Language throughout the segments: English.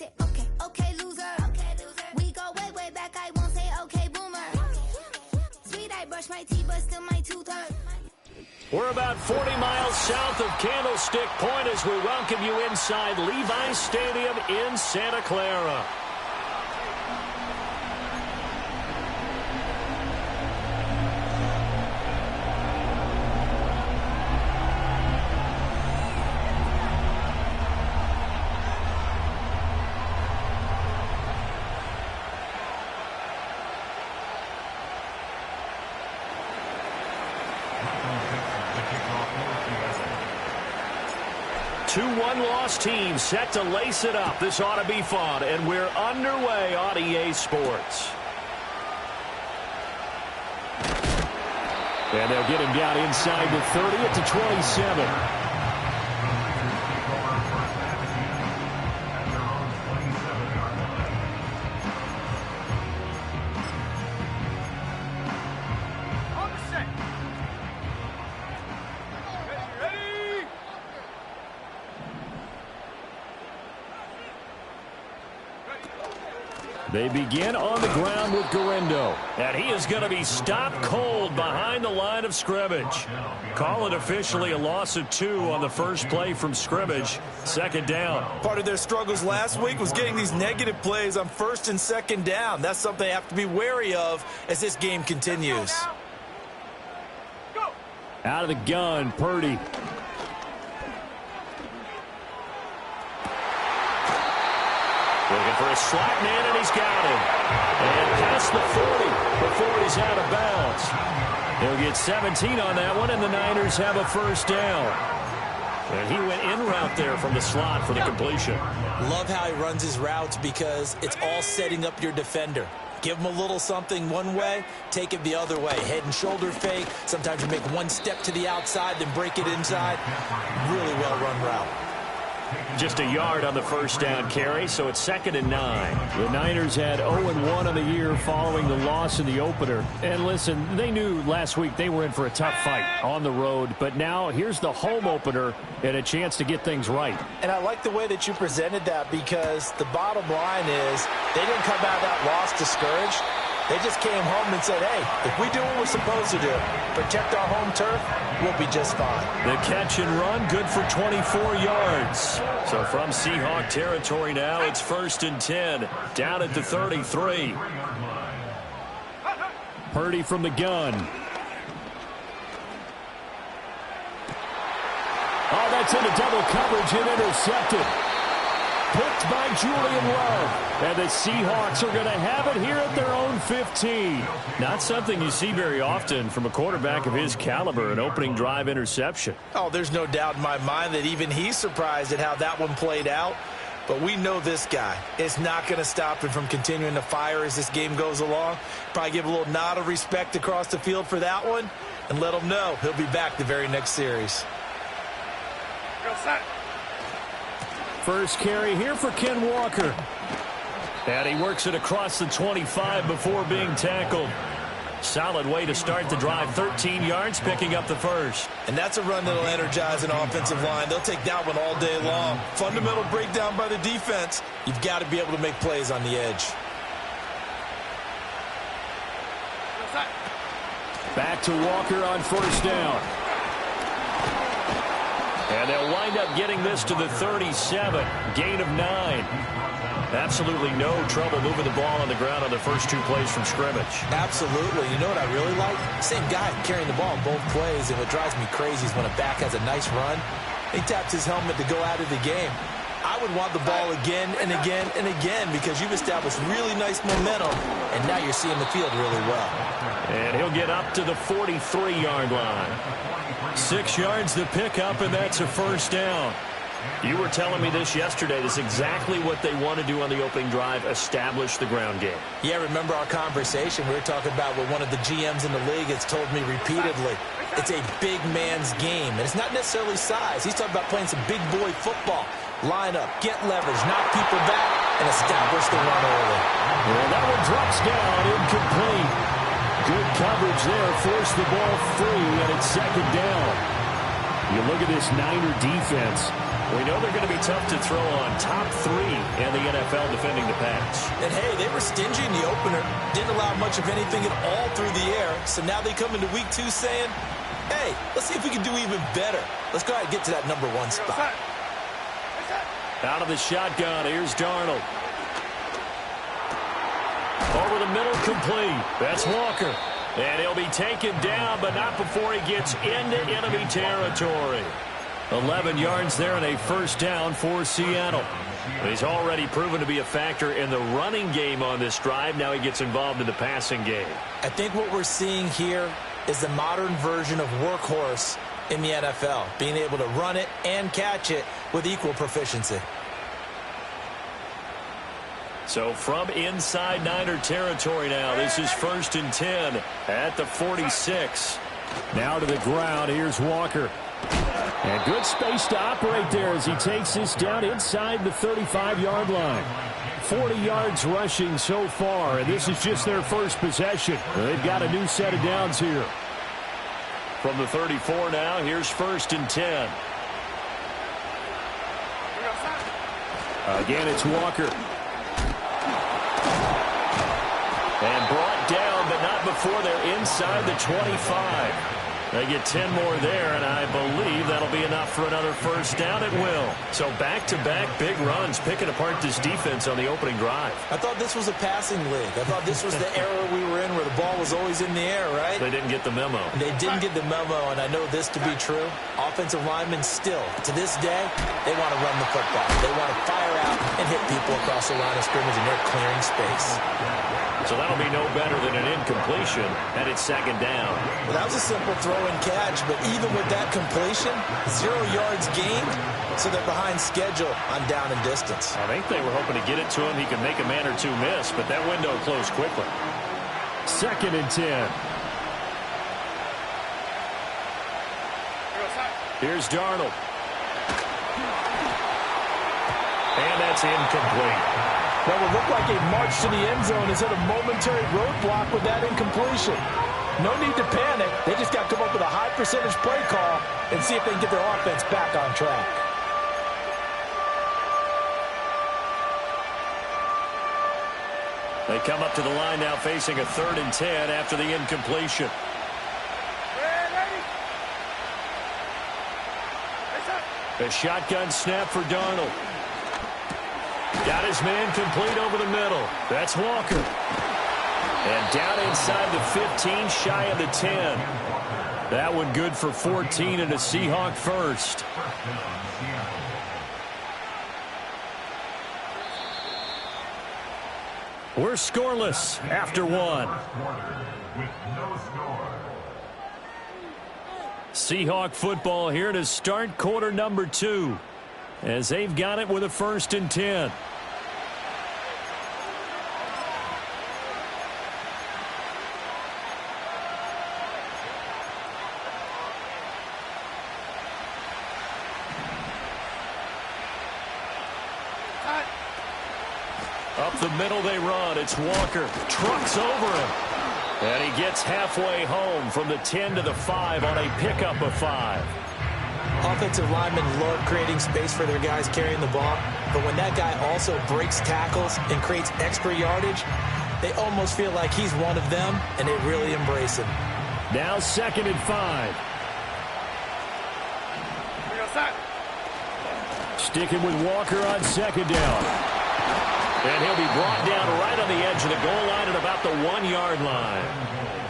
said, okay, okay, loser. We go way, way back, I won't say okay, boomer. Sweet, I brush my teeth, but still my tooth hurt. We're about 40 miles south of Candlestick Point as we welcome you inside Levi's Stadium in Santa Clara. Two one-loss teams set to lace it up. This ought to be fun, and we're underway on EA Sports. And they'll get him down inside the 30 at the 27. They begin on the ground with Guerendo. And he is going to be stopped cold behind the line of scrimmage. Call it officially a loss of 2 on the first play from scrimmage. Second down. Part of their struggles last week was getting these negative plays on first and second down. That's something they have to be wary of as this game continues. Out of the gun, Purdy. Looking for a slot man, and he's got him. And past the 40 before he's out of bounds. He'll get 17 on that one, and the Niners have a first down. And he went in route there from the slot for the completion. Love how he runs his routes because it's all setting up your defender. Give him a little something one way, take it the other way. Head and shoulder fake. Sometimes you make one step to the outside, then break it inside. Really well-run route. Just a yard on the first down carry, so it's 2nd and 9. The Niners had 0-1 on the year following the loss in the opener. And listen, they knew last week they were in for a tough fight on the road, but now here's the home opener and a chance to get things right. And I like the way that you presented that because the bottom line is they didn't come out of that loss discouraged. They just came home and said, hey, if we do what we're supposed to do, protect our home turf, we'll be just fine. The catch and run, good for 24 yards. So from Seahawk territory now, it's 1st and 10, down at the 33. Purdy from the gun. Oh, that's into double coverage and intercepted. Picked by Julian Love. And the Seahawks are going to have it here at their own 15. Not something you see very often from a quarterback of his caliber, an opening drive interception. Oh, there's no doubt in my mind that even he's surprised at how that one played out. But we know this guy is not going to stop him from continuing to fire as this game goes along. Probably give a little nod of respect across the field for that one and let him know he'll be back the very next series. Go set. First carry here for Ken Walker. And he works it across the 25 before being tackled. Solid way to start the drive. 13 yards, picking up the first. And that's a run that'll energize an offensive line. They'll take that one all day long. Fundamental breakdown by the defense. You've got to be able to make plays on the edge. Back to Walker on first down. And they'll wind up getting this to the 37. Gain of 9. Absolutely no trouble moving the ball on the ground on the first 2 plays from scrimmage. Absolutely. You know what I really like? Same guy carrying the ball in both plays, and what drives me crazy is when a back has a nice run, he taps his helmet to go out of the game. I would want the ball again and again and again because you've established really nice momentum, and now you're seeing the field really well. And he'll get up to the 43-yard line. 6 yards to pick up, and that's a first down. You were telling me this yesterday. This is exactly what they want to do on the opening drive, establish the ground game. Yeah, remember our conversation. We were talking about what one of the GMs in the league has told me repeatedly. It's a big man's game, and it's not necessarily size. He's talking about playing some big boy football. Line up, get leverage, knock people back, and establish the run early. Well, that one drops down, incomplete. Good coverage there, forced the ball free, and it's second down. You look at this Niner defense. We know they're going to be tough to throw on. Top 3 in the NFL defending the pass. And, hey, they were stingy in the opener. Didn't allow much of anything at all through the air. So now they come into week 2 saying, hey, let's see if we can do even better. Let's go ahead and get to that number 1 spot. Out of the shotgun, here's Darnold. Over the middle, complete. That's Walker. And he'll be taken down, but not before he gets into enemy territory. 11 yards there and a first down for Seattle. He's already proven to be a factor in the running game on this drive. Now he gets involved in the passing game. I think what we're seeing here is the modern version of workhorse in the NFL, being able to run it and catch it with equal proficiency. So from inside Niner territory now, this is 1st and 10 at the 46. Now to the ground, here's Walker. And good space to operate there as he takes this down inside the 35-yard line. 40 yards rushing so far, and this is just their first possession. They've got a new set of downs here. From the 34 now, here's 1st and 10. Again, it's Walker. And brought down, but not before they're inside the 25. They get 10 more there, and I believe that'll be enough for another first down. It will. So back-to-back big runs, picking apart this defense on the opening drive. I thought this was a passing league. I thought this was the era we were in where the ball was always in the air, right? They didn't get the memo. They didn't get the memo, and I know this to be true. Offensive linemen still, to this day, they want to run the football. They want to fire out and hit people across the line of scrimmage, and they're clearing space. So that'll be no better than an incompletion, and it's 2nd down. Well, that was a simple throw and catch, but even with that completion, 0 yards gained, so they're behind schedule on down and distance. I think they were hoping to get it to him. He could make a man or two miss, but that window closed quickly. 2nd and 10. Here's Darnold. And that's incomplete. That would look like a march to the end zone has hit a momentary roadblock with that incompletion. No need to panic. They just got to come up with a high percentage play call and see if they can get their offense back on track. They come up to the line now facing a 3rd and 10 after the incompletion. A shotgun snap for Darnold. Got his man complete over the middle. That's Walker. And down inside the 15, shy of the 10. That one good for 14 and a Seahawk first. We're scoreless after 1. Seahawk football here to start quarter number 2, as they've got it with a 1st and 10. Up the middle they run. It's Walker. Trucks over him. And he gets halfway home from the 10 to the 5 on a pickup of 5. Offensive linemen love creating space for their guys carrying the ball, but when that guy also breaks tackles and creates extra yardage, they almost feel like he's one of them, and they really embrace him. Now 2nd and 5. Sticking with Walker on 2nd down. And he'll be brought down right on the edge of the goal line at about the 1-yard line.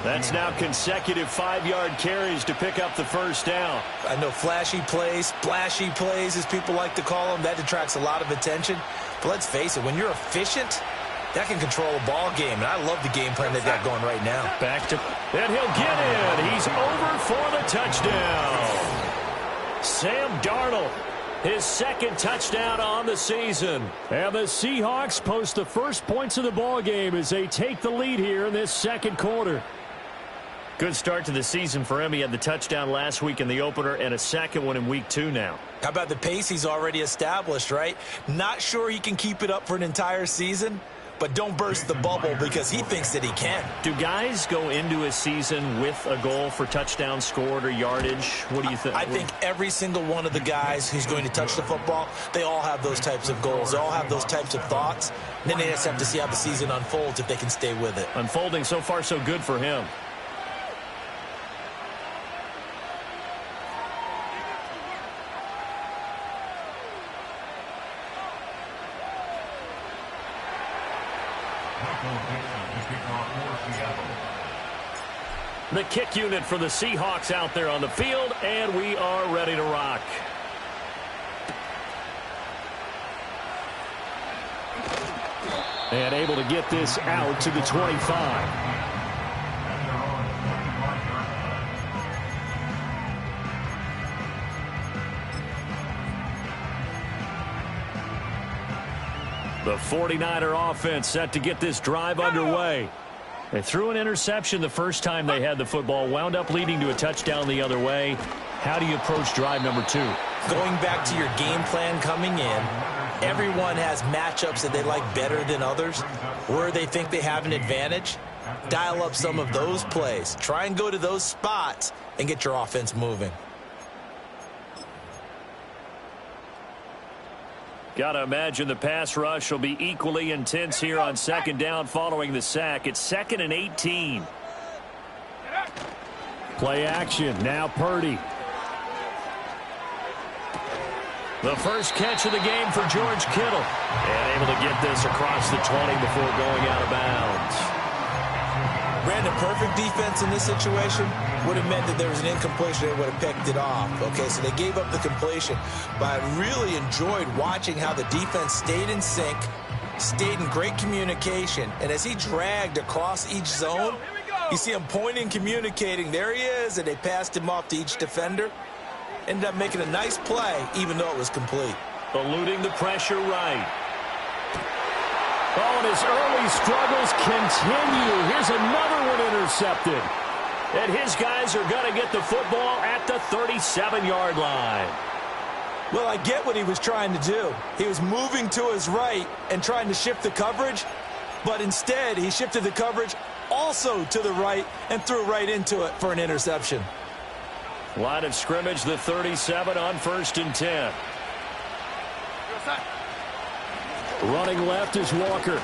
That's now consecutive 5-yard carries to pick up the first down. I know flashy plays, splashy plays, as people like to call them, that detracts a lot of attention. But let's face it, when you're efficient, that can control a ball game. And I love the game plan they've got going right now. Back to, and he'll get in. He's over for the touchdown. Sam Darnold. His 2nd touchdown on the season. And the Seahawks post the first points of the ball game as they take the lead here in this 2nd quarter. Good start to the season for him. He had the touchdown last week in the opener and a 2nd one in week 2 now. How about the pace he's already established, right? Not sure he can keep it up for an entire season, but don't burst the bubble because he thinks that he can. Do guys go into a season with a goal for touchdown scored or yardage? What do you think? I think every single one of the guys who's going to touch the football, they all have those types of goals. They all have those types of thoughts. And then they just have to see how the season unfolds if they can stay with it. Unfolding so far so good for him. The kick unit for the Seahawks out there on the field, and we are ready to rock. And able to get this out to the 25. The 49er offense set to get this drive underway. They threw an interception the first time they had the football, wound up leading to a touchdown the other way. How do you approach drive number 2? Going back to your game plan coming in, everyone has matchups that they like better than others. Where they think they have an advantage, dial up some of those plays. Try and go to those spots and get your offense moving. Got to imagine the pass rush will be equally intense here on second down following the sack. It's 2nd and 18. Play action. Now Purdy. The first catch of the game for George Kittle. And able to get this across the 20 before going out of bounds. Brandon, perfect defense in this situation would have meant that there was an incompletion. They would have picked it off. Okay, so they gave up the completion. But I really enjoyed watching how the defense stayed in sync, stayed in great communication. And as he dragged across each zone, you see him pointing, communicating. There he is, and they passed him off to each defender. Ended up making a nice play, even though it was complete. Eluding the pressure right. Oh, and his early struggles continue. Here's another one intercepted. And his guys are going to get the football at the 37-yard line. Well, I get what he was trying to do. He was moving to his right and trying to shift the coverage, but instead he shifted the coverage also to the right and threw right into it for an interception. Line of scrimmage, the 37 on 1st and 10. Running left is Walker.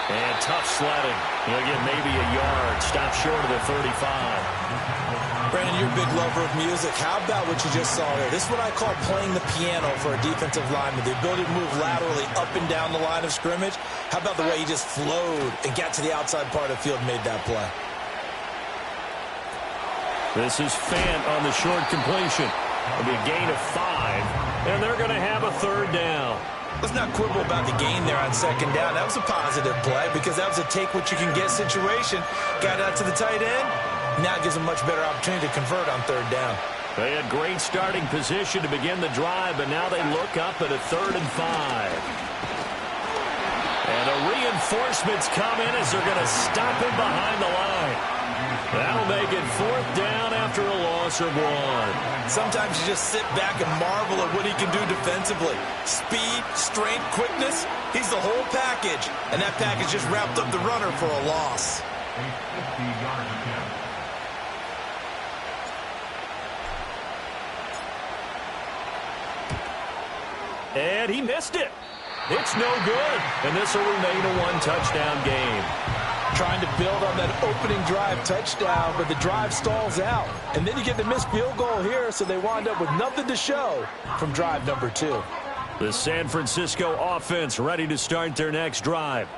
And tough sledding. He'll get maybe a yard. Stop short of the 35. Brandon, you're a big lover of music. How about what you just saw there? This is what I call playing the piano for a defensive lineman. The ability to move laterally up and down the line of scrimmage. How about the way he just flowed and got to the outside part of the field and made that play? This is Fant on the short completion. It'll be a gain of 5. And they're going to have a 3rd down. Let's not quibble about the gain there on 2nd down. That was a positive play because that was a take-what-you-can-get situation. Got out to the tight end. Now it gives them much better opportunity to convert on 3rd down. They had great starting position to begin the drive, but now they look up at a 3rd and 5. And the reinforcements come in as they're going to stop him behind the line. That'll make it 4th down after a loss of 1. Sometimes you just sit back and marvel at what he can do defensively. Speed, strength, quickness, he's the whole package. And that package just wrapped up the runner for a loss. And he missed it. It's no good. And this will remain a 1-touchdown game. Trying to build on that opening drive touchdown, but the drive stalls out. And then you get the missed field goal here, so they wind up with nothing to show from drive number 2. The San Francisco offense ready to start their next drive.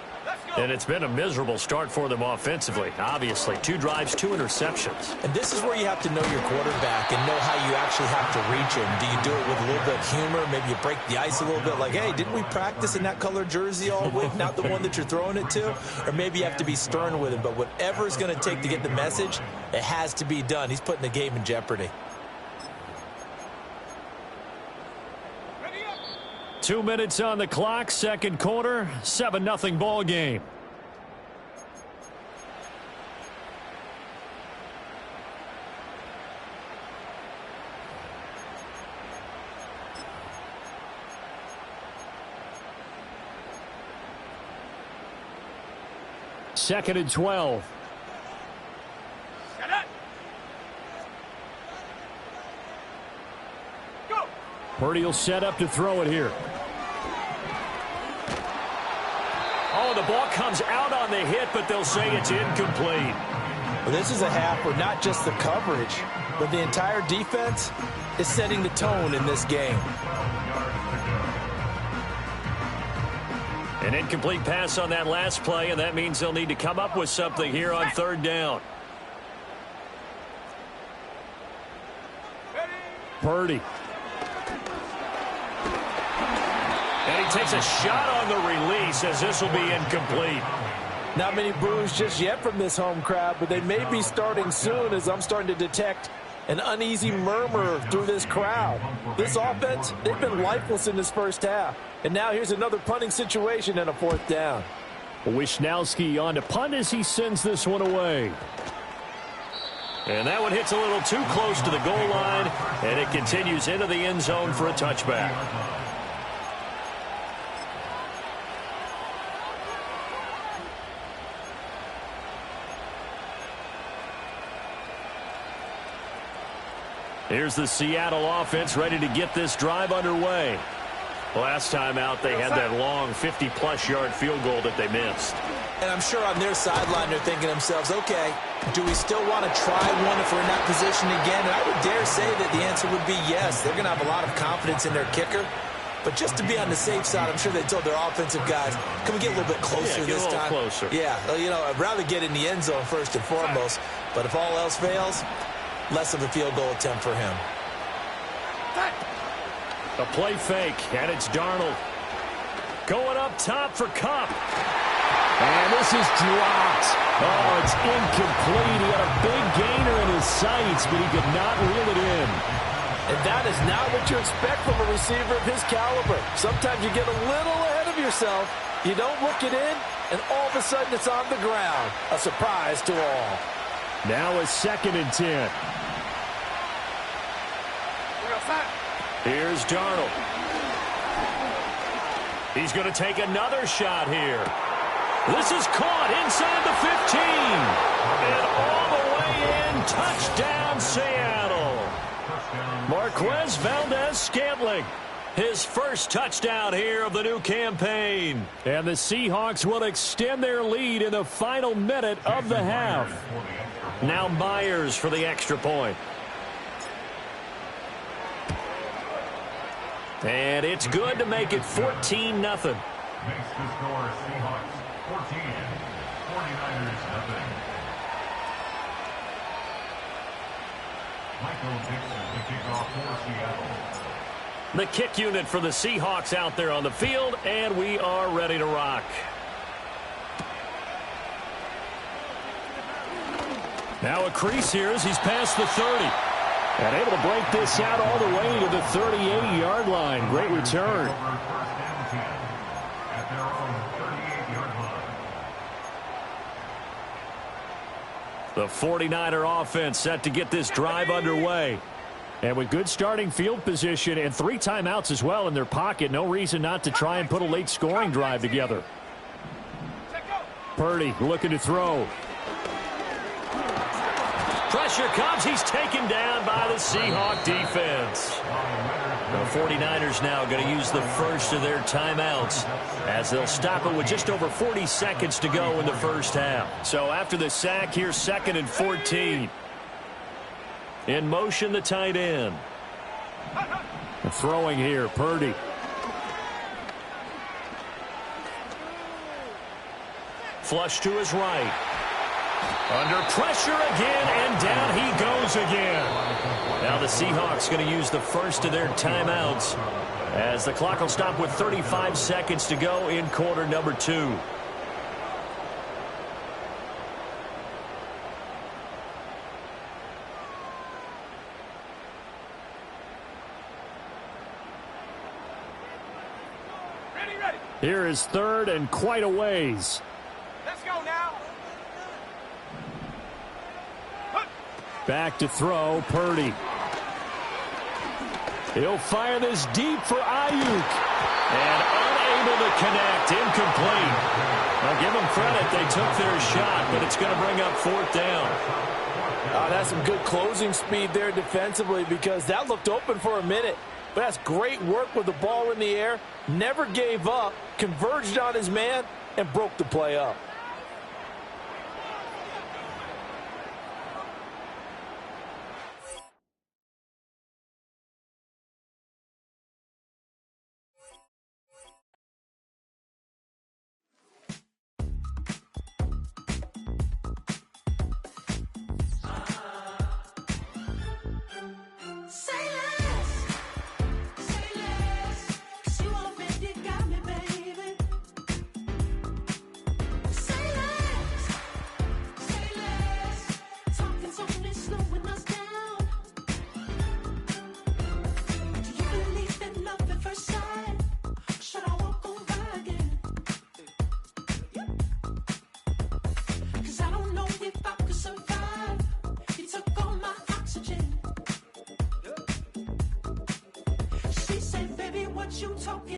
And it's been a miserable start for them offensively. Obviously, 2 drives, 2 interceptions. And this is where you have to know your quarterback and know how you actually have to reach him. Do you do it with a little bit of humor? Maybe you break the ice a little bit like, hey, didn't we practice in that color jersey all week, not the one that you're throwing it to? Or maybe you have to be stern with him. But whatever it's going to take to get the message, it has to be done. He's putting the game in jeopardy. 2 minutes on the clock, 2nd quarter, 7-0 ball game. 2nd and 12. Set it. Go. Purdy will set up to throw it here. Oh, the ball comes out on the hit, but they'll say it's incomplete. Well, this is a half where not just the coverage, but the entire defense is setting the tone in this game. An incomplete pass on that last play, and that means they'll need to come up with something here on 3rd down. Purdy. And he takes a shot on the release as this will be incomplete. Not many boos just yet from this home crowd, but they may be starting soon as I'm starting to detect an uneasy murmur through this crowd. This offense, they've been lifeless in this first half. And now here's another punting situation and a 4th down. Wishnowski on to punt as he sends this one away. And that one hits a little too close to the goal line, and it continues into the end zone for a touchback. Here's the Seattle offense ready to get this drive underway. Last time out, they had that long 50-plus yard field goal that they missed. And I'm sure on their sideline they're thinking to themselves, okay, do we still want to try one if we're in that position again? And I would dare say that the answer would be yes. They're going to have a lot of confidence in their kicker. But just to be on the safe side, I'm sure they told their offensive guys, can we get a little bit closer this time? Closer. Yeah, you know, I'd rather get in the end zone first and foremost. But if all else fails, less of a field goal attempt for him. A play fake, and it's Darnold. Going up top for Kupp. And this is dropped. Oh, it's incomplete. He had a big gainer in his sights, but he could not reel it in. And that is not what you expect from a receiver of his caliber. Sometimes you get a little ahead of yourself. You don't look it in, and all of a sudden it's on the ground. A surprise to all. Now a 2nd and 10. Here's Darnold. He's going to take another shot here. This is caught inside the 15. And all the way in, touchdown Seattle. Marquez Valdez-Scantling, his first touchdown here of the new campaign. And the Seahawks will extend their lead in the final minute of the half. Now Myers for the extra point. And it's good to make it 14-0. Makes the score Seahawks 14, 49ers nothing. Michael Dixon to kick off for Seattle. The kick unit for the Seahawks out there on the field, and we are ready to rock. Now a crease here as he's past the 30. And able to break this out all the way to the 38-yard line. Great return. At their own 38-yard line. The 49er offense set to get this drive underway. And with good starting field position and 3 timeouts as well in their pocket, no reason not to try and put a late scoring drive together. Purdy looking to throw. Pressure comes. He's taken down by the Seahawk defense. The 49ers now going to use the first of their timeouts as they'll stop it with just over 40 seconds to go in the first half. So after the sack, here's 2nd and 14. In motion, the tight end. Throwing here, Purdy. Flush to his right. Under pressure again, and down he goes again. Now the Seahawks going to use the first of their timeouts as the clock will stop with 35 seconds to go in quarter number 2. Ready. Here is 3rd and quite a ways. Let's go now. Back to throw, Purdy. He'll fire this deep for Ayuk. And unable to connect, incomplete. I'll give them credit. They took their shot, but it's going to bring up fourth down. That's some good closing speed there defensively because that looked open for a minute. But that's great work with the ball in the air. Never gave up, converged on his man, and broke the play up.